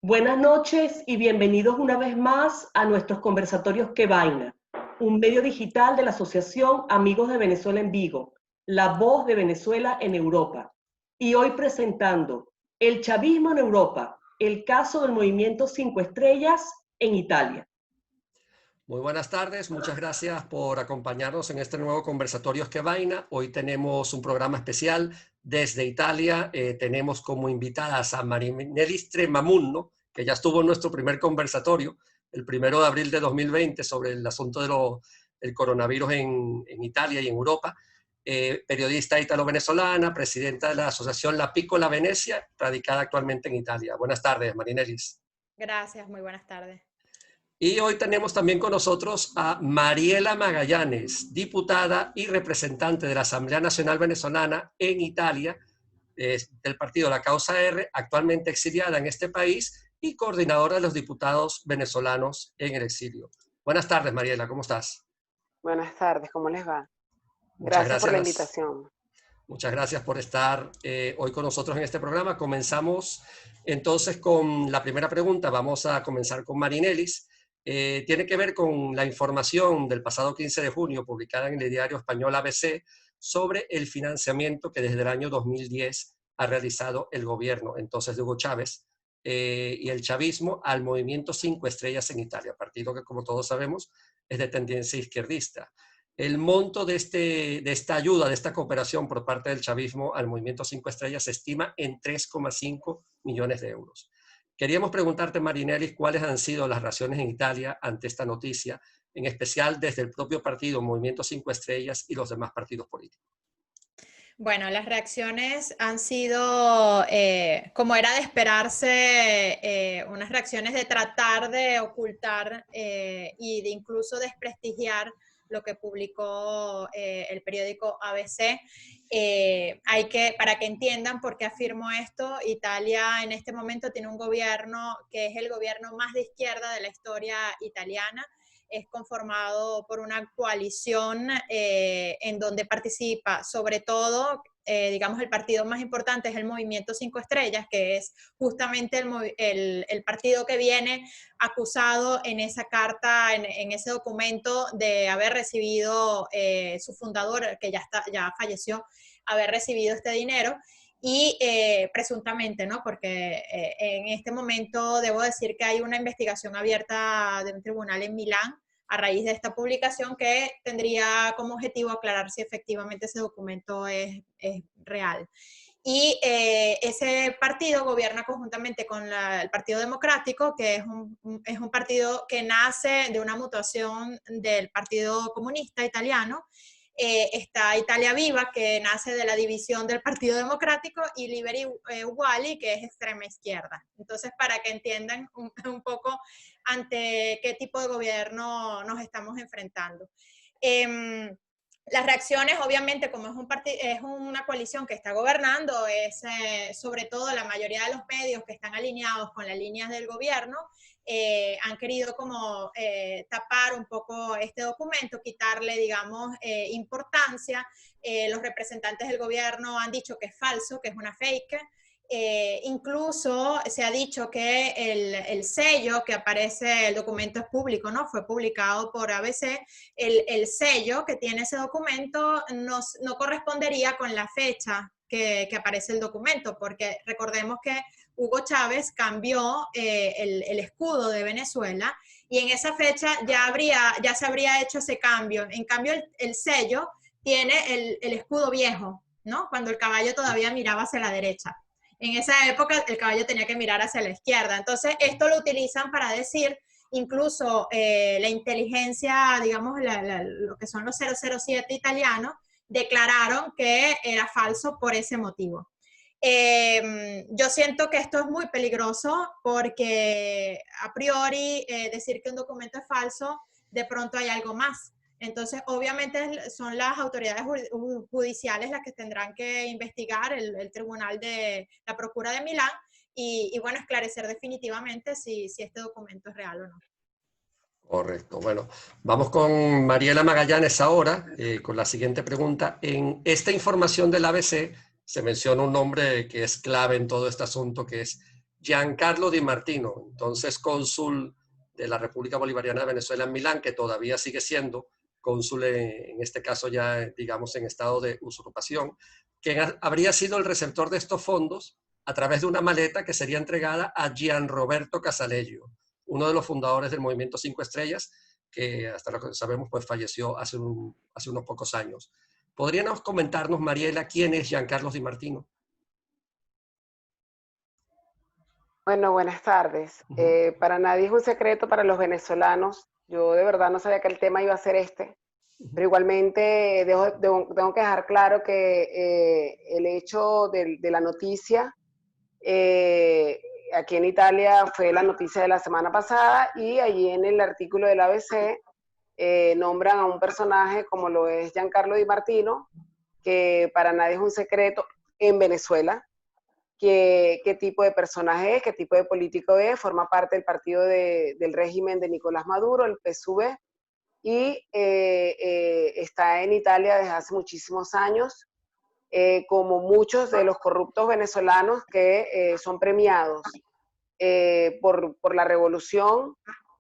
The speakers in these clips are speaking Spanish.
Buenas noches y bienvenidos una vez más a nuestros conversatorios Qué Vaina, un medio digital de la Asociación Amigos de Venezuela en Vigo, la voz de Venezuela en Europa. Y hoy presentando El chavismo en Europa, el caso del movimiento 5 Estrellas en Italia. Muy buenas tardes, muchas gracias por acompañarnos en este nuevo Conversatorios Qué Vaina. Hoy tenemos un programa especial desde Italia. Tenemos como invitadas a Marinelis Tremamunno, que ya estuvo en nuestro primer conversatorio, el 1 de abril de 2020, sobre el asunto del coronavirus en Italia y en Europa. Periodista italo-venezolana, presidenta de la asociación La Piccola Venezia, radicada actualmente en Italia. Buenas tardes, Marinelis. Gracias, muy buenas tardes. Y hoy tenemos también con nosotros a Mariela Magallanes, diputada y representante de la Asamblea Nacional Venezolana en Italia, del partido La Causa R, actualmente exiliada en este país y coordinadora de los diputados venezolanos en el exilio. Buenas tardes, Mariela, ¿cómo estás? Buenas tardes, ¿cómo les va? Muchas Gracias por la gracias. invitación. Muchas gracias por estar hoy con nosotros en este programa. Comenzamos entonces con la primera pregunta. Vamos a comenzar con Marinelis. Tiene que ver con la información del pasado 15 de junio publicada en el diario español ABC sobre el financiamiento que desde el año 2010 ha realizado el gobierno entonces de Hugo Chávez y el chavismo al movimiento 5 Estrellas en Italia, partido que, como todos sabemos, es de tendencia izquierdista. El monto de esta ayuda, de esta cooperación por parte del chavismo al movimiento 5 Estrellas se estima en 3,5 millones de euros. Queríamos preguntarte, Marinelis, cuáles han sido las reacciones en Italia ante esta noticia, en especial desde el propio partido Movimiento 5 Estrellas y los demás partidos políticos. Bueno, las reacciones han sido, como era de esperarse, unas reacciones de tratar de ocultar y de incluso desprestigiar lo que publicó el periódico ABC. Para que entiendan por qué afirmo esto, Italia en este momento tiene un gobierno que es el gobierno más de izquierda de la historia italiana. Es conformado por una coalición en donde participa sobre todo, digamos, el partido más importante es el Movimiento 5 Estrellas, que es justamente el partido que viene acusado en esa carta, en ese documento, de haber recibido, su fundador, que ya falleció, haber recibido este dinero. Y presuntamente, ¿no? Porque en este momento debo decir que hay una investigación abierta de un tribunal en Milán a raíz de esta publicación que tendría como objetivo aclarar si efectivamente ese documento es real. Y ese partido gobierna conjuntamente con el Partido Democrático, que es un partido que nace de una mutuación del Partido Comunista Italiano. Está Italia Viva, que nace de la división del Partido Democrático, y Liberi Uguali, que es extrema izquierda. Entonces, para que entiendan un poco ante qué tipo de gobierno nos estamos enfrentando. Las reacciones, obviamente, como es una coalición que está gobernando, es sobre todo la mayoría de los medios que están alineados con las líneas del gobierno, han querido como tapar un poco este documento, quitarle, digamos, importancia. Los representantes del gobierno han dicho que es falso, que es una fake. Incluso se ha dicho que el sello que aparece, el documento es público, ¿no? Fue publicado por ABC. El sello que tiene ese documento no correspondería con la fecha que aparece el documento, porque recordemos que Hugo Chávez cambió el escudo de Venezuela y en esa fecha ya se habría hecho ese cambio. En cambio, el sello tiene el escudo viejo, ¿no? Cuando el caballo todavía miraba hacia la derecha. En esa época el caballo tenía que mirar hacia la izquierda. Entonces, esto lo utilizan para decir, incluso la inteligencia, digamos, lo que son los 007 italianos, declararon que era falso por ese motivo. Yo siento que esto es muy peligroso porque a priori decir que un documento es falso, de pronto hay algo más. Entonces, obviamente son las autoridades judiciales las que tendrán que investigar, el tribunal de la Procura de Milán, y bueno, esclarecer definitivamente si este documento es real o no. Correcto. Bueno, vamos con Mariela Magallanes ahora, con la siguiente pregunta. En esta información del ABC se menciona un nombre que es clave en todo este asunto, que es Giancarlo Di Martino, entonces cónsul de la República Bolivariana de Venezuela en Milán, que todavía sigue siendo cónsul, en este caso ya, digamos, en estado de usurpación, que habría sido el receptor de estos fondos a través de una maleta que sería entregada a Gianroberto Casaleggio, uno de los fundadores del Movimiento 5 Estrellas, que hasta lo que sabemos pues falleció hace unos pocos años. ¿Podríamos comentarnos, Mariela, quién es Giancarlo Di Martino? Bueno, buenas tardes. Para nadie es un secreto para los venezolanos. Yo de verdad no sabía que el tema iba a ser este, pero igualmente tengo que dejar claro que el hecho de la noticia aquí en Italia fue la noticia de la semana pasada, y allí en el artículo del ABC nombran a un personaje como lo es Giancarlo Di Martino, que para nadie es un secreto en Venezuela. Qué tipo de personaje es, qué tipo de político es, forma parte del partido del régimen de Nicolás Maduro, el PSUV, y está en Italia desde hace muchísimos años, como muchos de los corruptos venezolanos que son premiados por la revolución,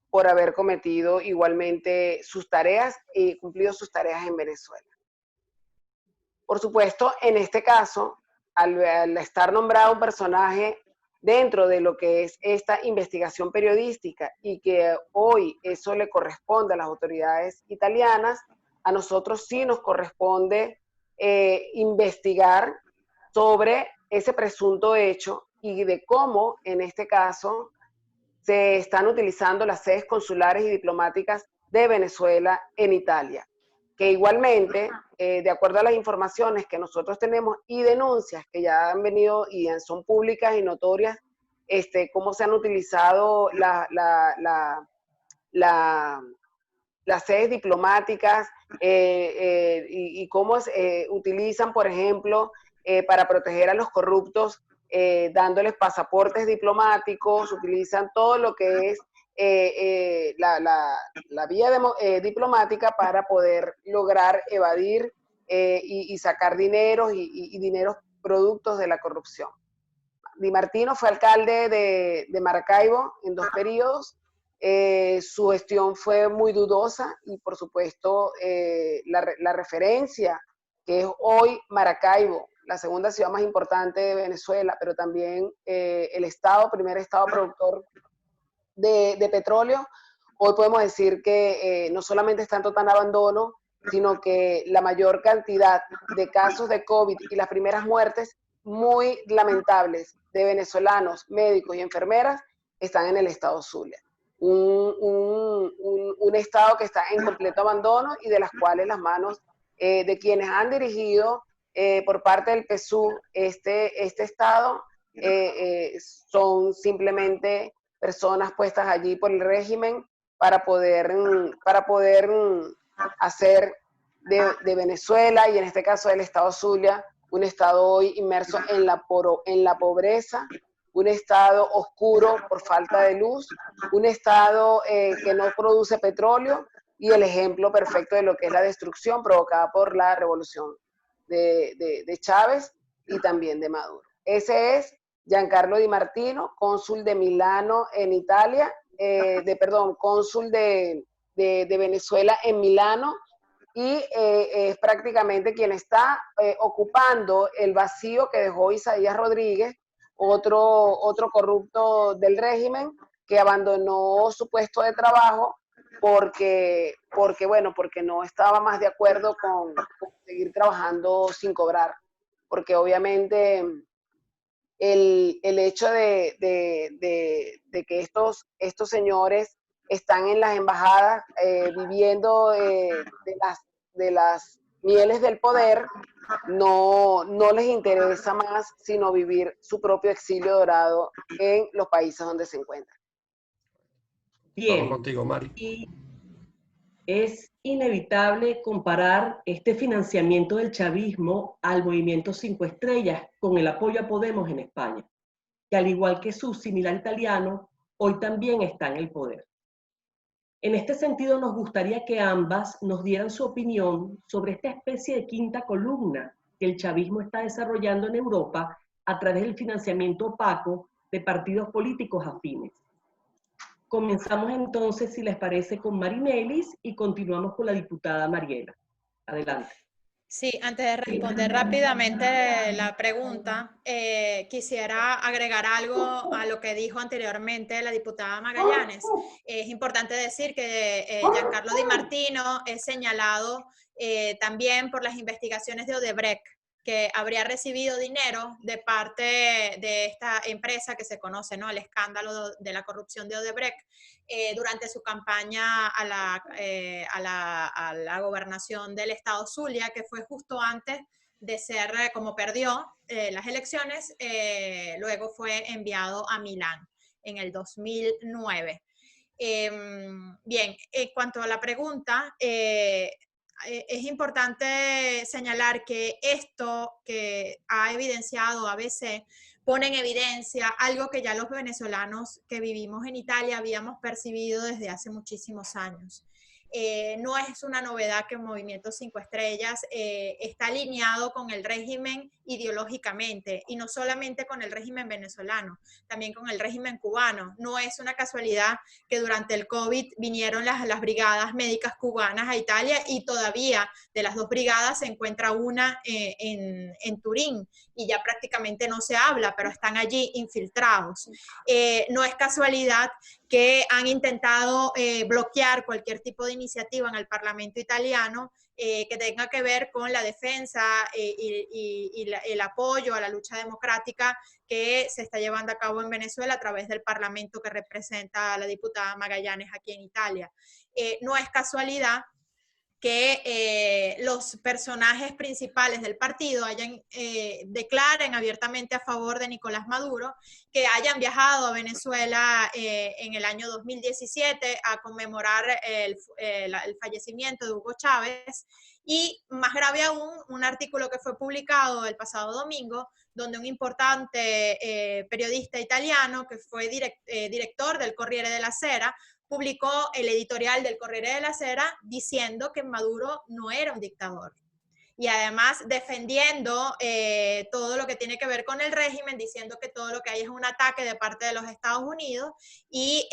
por haber cometido igualmente sus tareas y cumplido sus tareas en Venezuela. Por supuesto, en este caso, al estar nombrado un personaje dentro de lo que es esta investigación periodística y que hoy eso le corresponde a las autoridades italianas, a nosotros sí nos corresponde investigar sobre ese presunto hecho y de cómo, en este caso, se están utilizando las sedes consulares y diplomáticas de Venezuela en Italia, que igualmente, de acuerdo a las informaciones que nosotros tenemos y denuncias que ya han venido y son públicas y notorias, cómo se han utilizado las sedes diplomáticas y cómo utilizan, por ejemplo, para proteger a los corruptos, dándoles pasaportes diplomáticos, utilizan todo lo que es la vía diplomática para poder lograr evadir y sacar dineros y dineros productos de la corrupción. Di Martino fue alcalde de Maracaibo en 2 periodos. Su gestión fue muy dudosa y, por supuesto, la referencia que es hoy Maracaibo, la segunda ciudad más importante de Venezuela, pero también el primer estado productor de petróleo, hoy podemos decir que no solamente está en total abandono, sino que la mayor cantidad de casos de COVID y las primeras muertes muy lamentables de venezolanos, médicos y enfermeras están en el estado Zulia. Un estado que está en completo abandono y de las cuales las manos de quienes han dirigido por parte del PSUV este estado son simplemente personas puestas allí por el régimen para poder hacer de Venezuela, y en este caso del estado Zulia, un estado hoy inmerso en la pobreza, un estado oscuro por falta de luz, un estado que no produce petróleo, y el ejemplo perfecto de lo que es la destrucción provocada por la revolución de Chávez y también de Maduro. Ese es Giancarlo Di Martino, cónsul de Milano en Italia, cónsul de Venezuela en Milano, y es prácticamente quien está ocupando el vacío que dejó Isaías Rodríguez, otro corrupto del régimen, que abandonó su puesto de trabajo porque no estaba más de acuerdo con seguir trabajando sin cobrar, porque obviamente el hecho de que estos señores están en las embajadas viviendo de las mieles del poder, no les interesa más sino vivir su propio exilio dorado en los países donde se encuentran. Bien. Vamos contigo, Mari. Y es inevitable comparar este financiamiento del chavismo al Movimiento 5 Estrellas con el apoyo a Podemos en España, que al igual que su similar italiano, hoy también está en el poder. En este sentido, nos gustaría que ambas nos dieran su opinión sobre esta especie de quinta columna que el chavismo está desarrollando en Europa a través del financiamiento opaco de partidos políticos afines. Comenzamos entonces, si les parece, con Marinelis y continuamos con la diputada Mariela. Adelante. Sí, antes de responder rápidamente la pregunta, quisiera agregar algo a lo que dijo anteriormente la diputada Magallanes. Es importante decir que Giancarlo Di Martino es señalado también por las investigaciones de Odebrecht, que habría recibido dinero de parte de esta empresa que se conoce, ¿no? El escándalo de la corrupción de Odebrecht, durante su campaña a la gobernación del estado Zulia, que fue justo antes de ser, como perdió las elecciones, luego fue enviado a Milán en el 2009. Bien, en cuanto a la pregunta, es importante señalar que esto que ha evidenciado ABC pone en evidencia algo que ya los venezolanos que vivimos en Italia habíamos percibido desde hace muchísimos años. No es una novedad que el Movimiento 5 Estrellas está alineado con el régimen ideológicamente, y no solamente con el régimen venezolano, también con el régimen cubano. No es una casualidad que durante el COVID vinieron las brigadas médicas cubanas a Italia, y todavía de las 2 brigadas se encuentra una en Turín, y ya prácticamente no se habla, pero están allí infiltrados. No es casualidad que han intentado bloquear cualquier tipo de iniciativa en el Parlamento italiano que tenga que ver con la defensa y el apoyo a la lucha democrática que se está llevando a cabo en Venezuela a través del Parlamento que representa a la diputada Magallanes aquí en Italia. No es casualidad que los personajes principales del partido declaren abiertamente a favor de Nicolás Maduro, que hayan viajado a Venezuela en el año 2017 a conmemorar el fallecimiento de Hugo Chávez, y más grave aún, un artículo que fue publicado el pasado domingo, donde un importante periodista italiano, que fue director del Corriere della Sera, publicó el editorial del Corriere della Sera diciendo que Maduro no era un dictador. Y además defendiendo todo lo que tiene que ver con el régimen, diciendo que todo lo que hay es un ataque de parte de los Estados Unidos, y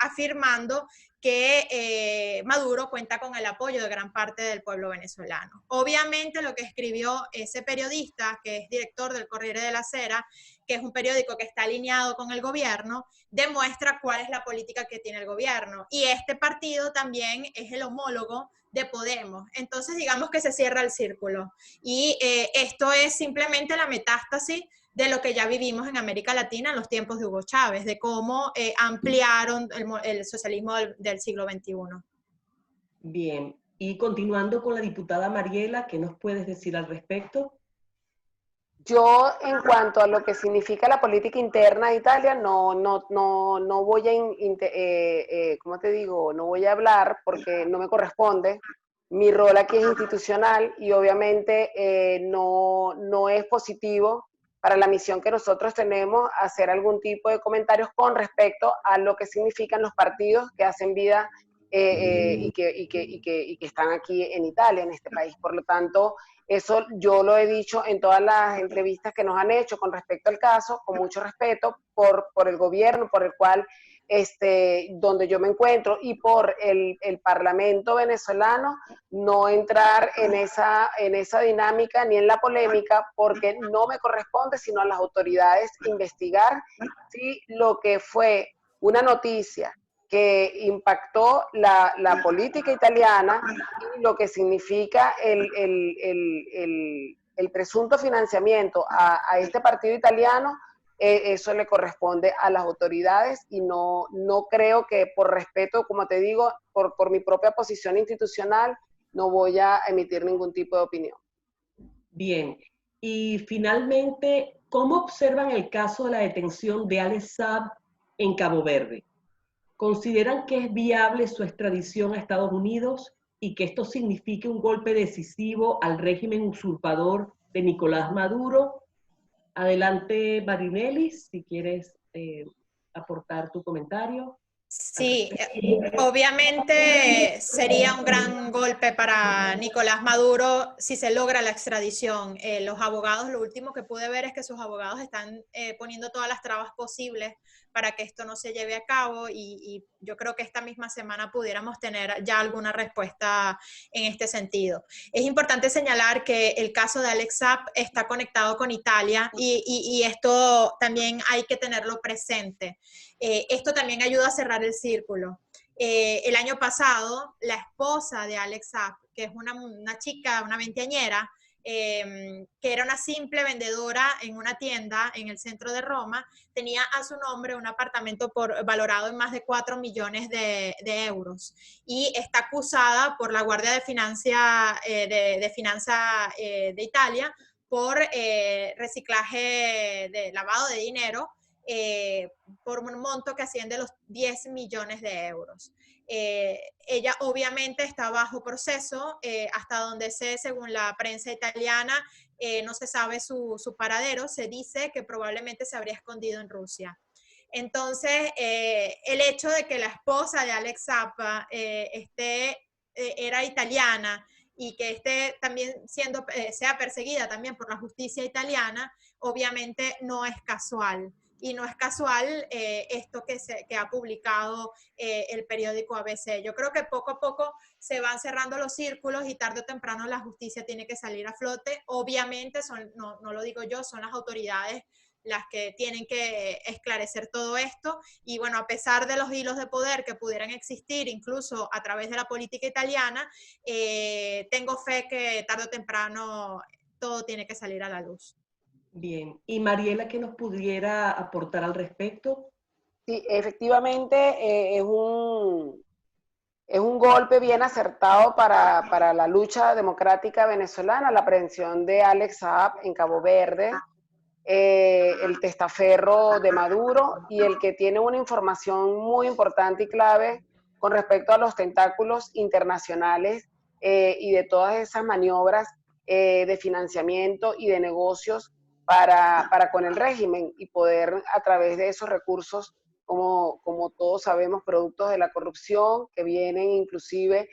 afirmando que Maduro cuenta con el apoyo de gran parte del pueblo venezolano. Obviamente lo que escribió ese periodista, que es director del Corriere della Sera, que es un periódico que está alineado con el gobierno, demuestra cuál es la política que tiene el gobierno. Y este partido también es el homólogo de Podemos. Entonces digamos que se cierra el círculo. Y esto es simplemente la metástasis de lo que ya vivimos en América Latina en los tiempos de Hugo Chávez, de cómo ampliaron el socialismo del siglo XXI. Bien, y continuando con la diputada Mariela, ¿qué nos puedes decir al respecto? Yo, en cuanto a lo que significa la política interna de Italia, no voy a, ¿cómo te digo? No voy a hablar porque no me corresponde. Mi rol aquí es institucional y obviamente no es positivo para la misión que nosotros tenemos hacer algún tipo de comentarios con respecto a lo que significan los partidos que hacen vida y que están aquí en Italia, en este país. Por lo tanto, eso yo lo he dicho en todas las entrevistas que nos han hecho con respecto al caso, con mucho respeto por el gobierno, por el cual, donde yo me encuentro, y por el Parlamento venezolano, no entrar en esa dinámica ni en la polémica, porque no me corresponde sino a las autoridades investigar si lo que fue una noticia que impactó la política italiana y lo que significa el presunto financiamiento a este partido italiano, eso le corresponde a las autoridades, y no creo que, por respeto, como te digo, por mi propia posición institucional, no voy a emitir ningún tipo de opinión. Bien, y finalmente, ¿cómo observan el caso de la detención de Alex Saab en Cabo Verde? ¿Consideran que es viable su extradición a Estados Unidos y que esto signifique un golpe decisivo al régimen usurpador de Nicolás Maduro? Adelante, Marinelis, si quieres aportar tu comentario. Sí, obviamente sería un gran golpe para Nicolás Maduro si se logra la extradición. Los abogados, lo último que pude ver es que sus abogados están poniendo todas las trabas posibles para que esto no se lleve a cabo y yo creo que esta misma semana pudiéramos tener ya alguna respuesta en este sentido. Es importante señalar que el caso de Alex Saab está conectado con Italia y esto también hay que tenerlo presente. Esto también ayuda a cerrar el círculo. El año pasado, la esposa de Alex Saab, que es una chica, una veinteañera, que era una simple vendedora en una tienda en el centro de Roma, tenía a su nombre un apartamento valorado en más de 4 millones de euros y está acusada por la Guardia de Finanza de Italia por reciclaje de lavado de dinero por un monto que asciende a los 10 millones de euros. Ella obviamente está bajo proceso, hasta donde sé, según la prensa italiana, no se sabe su paradero, se dice que probablemente se habría escondido en Rusia. Entonces, el hecho de que la esposa de Alex Saab era italiana y que esté también sea perseguida también por la justicia italiana, obviamente no es casual. Y no es casual esto que ha publicado el periódico ABC. Yo creo que poco a poco se van cerrando los círculos y tarde o temprano la justicia tiene que salir a flote. Obviamente, no lo digo yo, son las autoridades las que tienen que esclarecer todo esto. Y bueno, a pesar de los hilos de poder que pudieran existir, incluso a través de la política italiana, tengo fe que tarde o temprano todo tiene que salir a la luz. Bien, y Mariela, ¿qué nos pudiera aportar al respecto? Sí, efectivamente es un golpe bien acertado para la lucha democrática venezolana, la aprehensión de Alex Saab en Cabo Verde, el testaferro de Maduro y el que tiene una información muy importante y clave con respecto a los tentáculos internacionales y de todas esas maniobras de financiamiento y de negocios para con el régimen y poder a través de esos recursos, como todos sabemos, productos de la corrupción que vienen inclusive,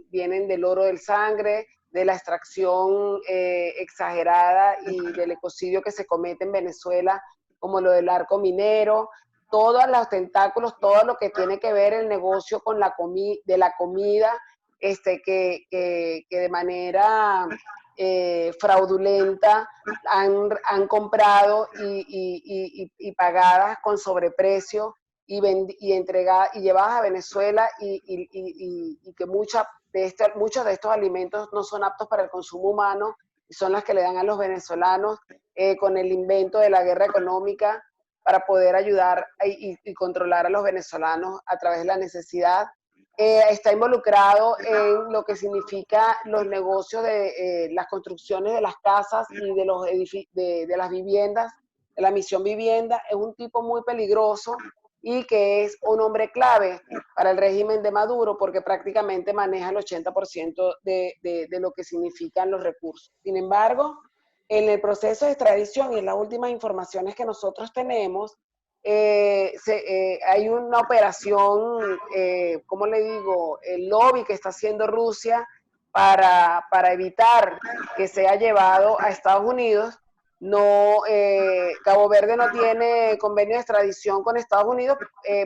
vienen del oro del sangre, de la extracción exagerada y del ecocidio que se comete en Venezuela, como lo del arco minero, todos los tentáculos, todo lo que tiene que ver el negocio con de la comida, que de manera fraudulenta han comprado y pagadas con sobreprecio y entregadas y llevadas a Venezuela y que muchos de estos alimentos no son aptos para el consumo humano y son las que le dan a los venezolanos con el invento de la guerra económica para poder ayudar y controlar a los venezolanos a través de la necesidad. Está involucrado en lo que significa los negocios de las construcciones de las casas y de las viviendas, de la misión vivienda. Es un tipo muy peligroso y que es un hombre clave para el régimen de Maduro porque prácticamente maneja el 80% de lo que significan los recursos. Sin embargo, en el proceso de extradición y en las últimas informaciones que nosotros tenemos, hay una operación, ¿cómo le digo? El lobby que está haciendo Rusia para evitar que sea llevado a Estados Unidos. Cabo Verde no tiene convenio de extradición con Estados Unidos,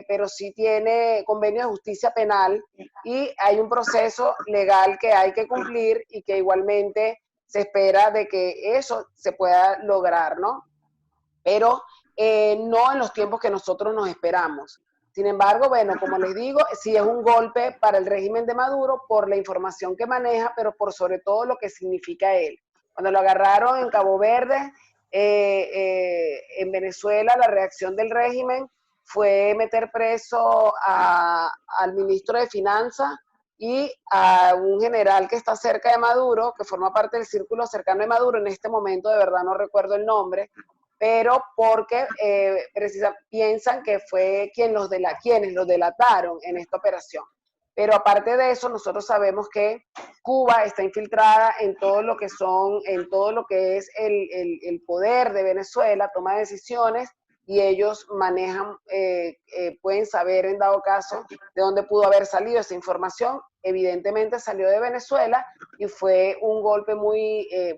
pero sí tiene convenio de justicia penal y hay un proceso legal que hay que cumplir y que igualmente se espera de que eso se pueda lograr, ¿no? Pero no en los tiempos que nosotros nos esperamos. Sin embargo, bueno, como les digo, sí es un golpe para el régimen de Maduro por la información que maneja, pero por sobre todo lo que significa él. Cuando lo agarraron en Cabo Verde, en Venezuela, la reacción del régimen fue meter preso al ministro de Finanzas y a un general que está cerca de Maduro, que forma parte del círculo cercano de Maduro. En este momento de verdad no recuerdo el nombre, pero porque piensan que fue quienes los delataron en esta operación. Pero aparte de eso, nosotros sabemos que Cuba está infiltrada en todo lo que es el poder de Venezuela, toma decisiones, y ellos manejan, pueden saber en dado caso de dónde pudo haber salido esa información. Evidentemente salió de Venezuela y fue un golpe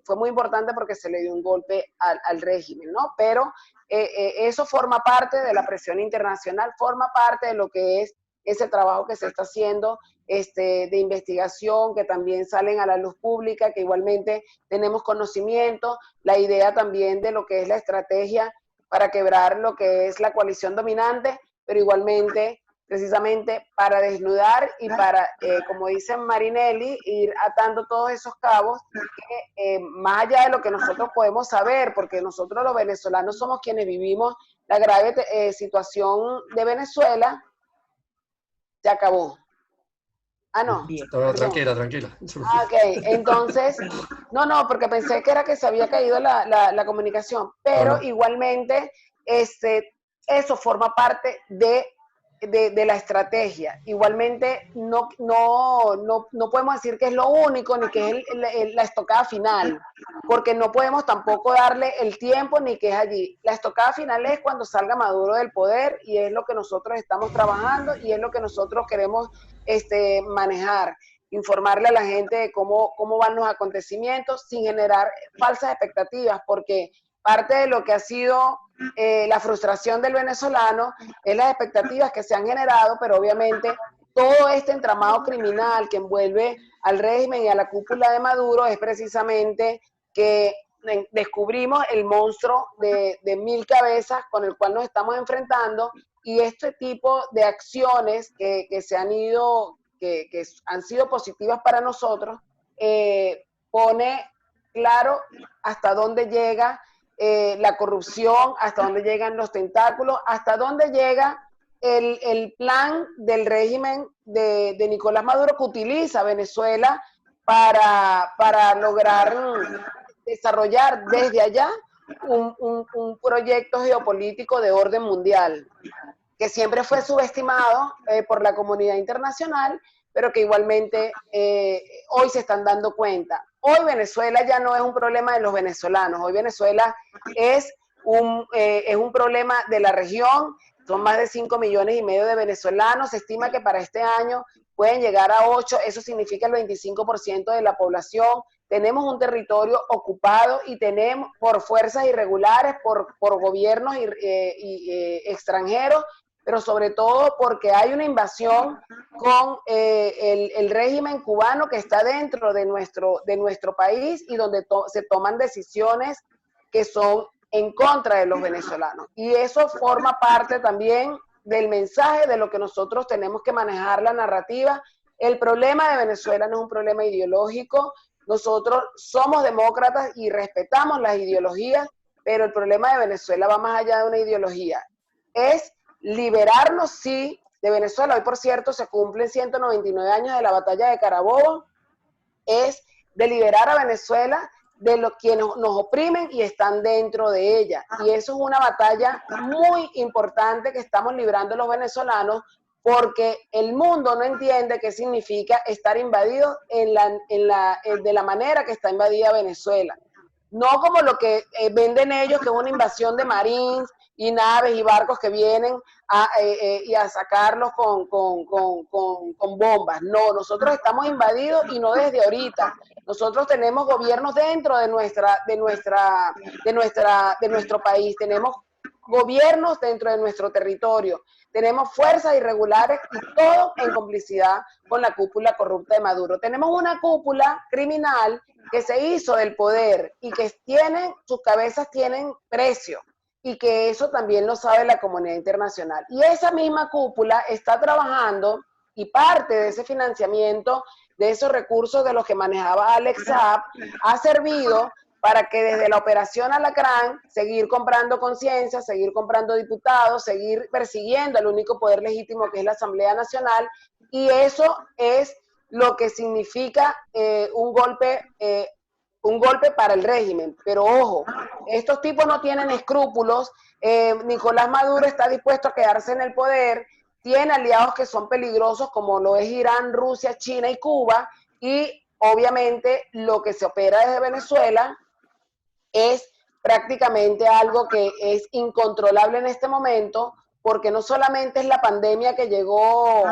fue muy importante porque se le dio un golpe al régimen, ¿no? Pero eso forma parte de la presión internacional, forma parte de lo que es ese trabajo que se está haciendo de investigación, que también salen a la luz pública, que igualmente tenemos conocimiento, la idea también de lo que es la estrategia para quebrar lo que es la coalición dominante, pero igualmente, precisamente para desnudar y para, como dice Marinelli, ir atando todos esos cabos, que más allá de lo que nosotros podemos saber, porque nosotros los venezolanos somos quienes vivimos la grave situación de Venezuela. Se acabó. Ah, no. No, tranquila, tranquila. Ah, ok, entonces, no, porque pensé que era que se había caído la comunicación, pero no. Igualmente, eso forma parte de la estrategia. Igualmente, no podemos decir que es lo único, ni que es la estocada final, porque no podemos tampoco darle el tiempo ni que es allí. La estocada final es cuando salga Maduro del poder, y es lo que nosotros estamos trabajando, y es lo que nosotros queremos manejar, informarle a la gente de cómo van los acontecimientos sin generar falsas expectativas, porque parte de lo que ha sido la frustración del venezolano es las expectativas que se han generado, pero obviamente todo este entramado criminal que envuelve al régimen y a la cúpula de Maduro es precisamente que descubrimos el monstruo de 1000 cabezas con el cual nos estamos enfrentando, y este tipo de acciones que se han ido, que han sido positivas para nosotros, pone claro hasta dónde llega la corrupción, hasta dónde llegan los tentáculos, hasta dónde llega el plan del régimen de Nicolás Maduro, que utiliza Venezuela para lograr desarrollar desde allá un proyecto geopolítico de orden mundial, que siempre fue subestimado por la comunidad internacional, pero que igualmente hoy se están dando cuenta. Hoy Venezuela ya no es un problema de los venezolanos, hoy Venezuela es un problema de la región. Son más de 5,5 millones de venezolanos. Se estima que para este año pueden llegar a 8, eso significa el 25% de la población. Tenemos un territorio ocupado y tenemos por fuerzas irregulares, por gobiernos extranjeros, pero sobre todo porque hay una invasión con el régimen cubano que está dentro de nuestro país, y donde se toman decisiones que son en contra de los venezolanos. Y eso forma parte también del mensaje de lo que nosotros tenemos que manejar la narrativa. El problema de Venezuela no es un problema ideológico. Nosotros somos demócratas y respetamos las ideologías, pero el problema de Venezuela va más allá de una ideología. Es liberarnos, sí, de Venezuela. Hoy, por cierto, se cumplen 199 años de la batalla de Carabobo. Es de liberar a Venezuela de los quienes nos oprimen y están dentro de ella. Y eso es una batalla muy importante que estamos librando los venezolanos, porque el mundo no entiende qué significa estar invadido de la manera que está invadida Venezuela. No como lo que venden ellos, que es una invasión de marines y naves y barcos que vienen a sacarlos con bombas. No, nosotros estamos invadidos, y no desde ahorita. Nosotros tenemos gobiernos dentro de nuestro país, tenemos gobiernos dentro de nuestro territorio, tenemos fuerzas irregulares, y todo en complicidad con la cúpula corrupta de Maduro. Tenemos una cúpula criminal que se hizo del poder y que sus cabezas tienen precio, y que eso también lo sabe la comunidad internacional. Y esa misma cúpula está trabajando, y parte de ese financiamiento, de esos recursos de los que manejaba Alex Saab, ha servido para que desde la operación Alacrán seguir comprando conciencia, seguir comprando diputados, seguir persiguiendo al único poder legítimo, que es la Asamblea Nacional. Y eso es lo que significa un golpe para el régimen. Pero ojo, estos tipos no tienen escrúpulos. Nicolás Maduro está dispuesto a quedarse en el poder, tiene aliados que son peligrosos, como lo es Irán, Rusia, China y Cuba, y obviamente lo que se opera desde Venezuela es prácticamente algo que es incontrolable en este momento, porque no solamente es la pandemia que llegó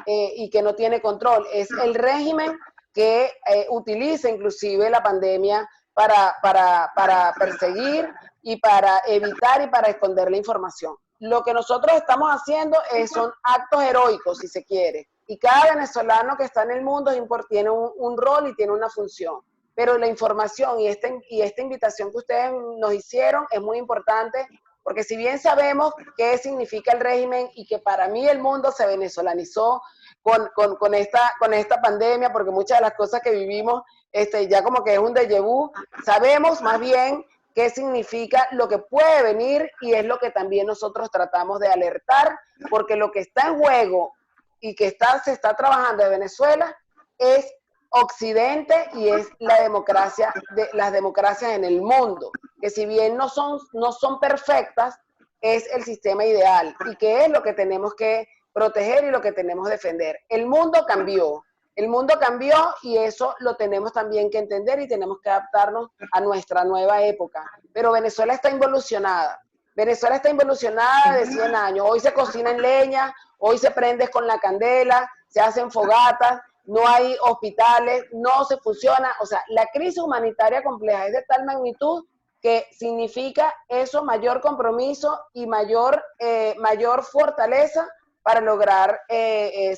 y que no tiene control, es el régimen que utiliza inclusive la pandemia para perseguir y para evitar y para esconder la información. Lo que nosotros estamos haciendo son actos heroicos, si se quiere, y cada venezolano que está en el mundo tiene un rol y tiene una función. Pero la información y esta invitación que ustedes nos hicieron es muy importante, porque si bien sabemos qué significa el régimen y que para mí el mundo se venezolanizó con esta pandemia, porque muchas de las cosas que vivimos ya como que es un déjà vu, sabemos más bien qué significa lo que puede venir y es lo que también nosotros tratamos de alertar, porque lo que está en juego y que se está trabajando en Venezuela es Occidente y es la democracia, las democracias en el mundo, que si bien no son perfectas, es el sistema ideal y que es lo que tenemos que proteger y lo que tenemos que defender. El mundo cambió y eso lo tenemos también que entender y tenemos que adaptarnos a nuestra nueva época. Pero Venezuela está involucionada. Venezuela está involucionada de 100 años. Hoy se cocina en leña, hoy se prende con la candela, se hacen fogatas, no hay hospitales, no se funciona. O sea, la crisis humanitaria compleja es de tal magnitud que significa eso, mayor compromiso y mayor fortaleza para lograr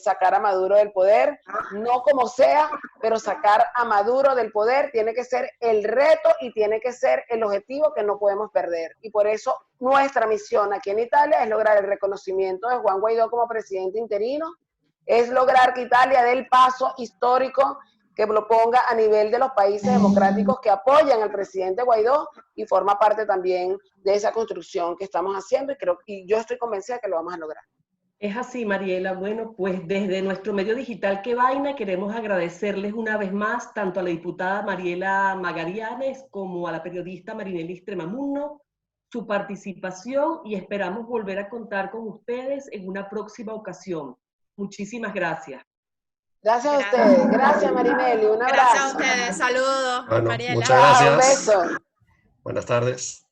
sacar a Maduro del poder, no como sea, pero sacar a Maduro del poder tiene que ser el reto y tiene que ser el objetivo que no podemos perder. Y por eso nuestra misión aquí en Italia es lograr el reconocimiento de Juan Guaidó como presidente interino, es lograr que Italia dé el paso histórico que lo ponga a nivel de los países democráticos que apoyan al presidente Guaidó y forma parte también de esa construcción que estamos haciendo y yo estoy convencida que lo vamos a lograr. Es así, Mariela. Bueno, pues desde nuestro medio digital Qué Vaina queremos agradecerles una vez más tanto a la diputada Mariela Magarianes como a la periodista Marinelis Tremamuno su participación y esperamos volver a contar con ustedes en una próxima ocasión. Muchísimas gracias. Gracias a ustedes. Gracias, Marineli. Un abrazo. Gracias a ustedes. Saludos, bueno, Mariela. muchas gracias. Un beso. Buenas tardes.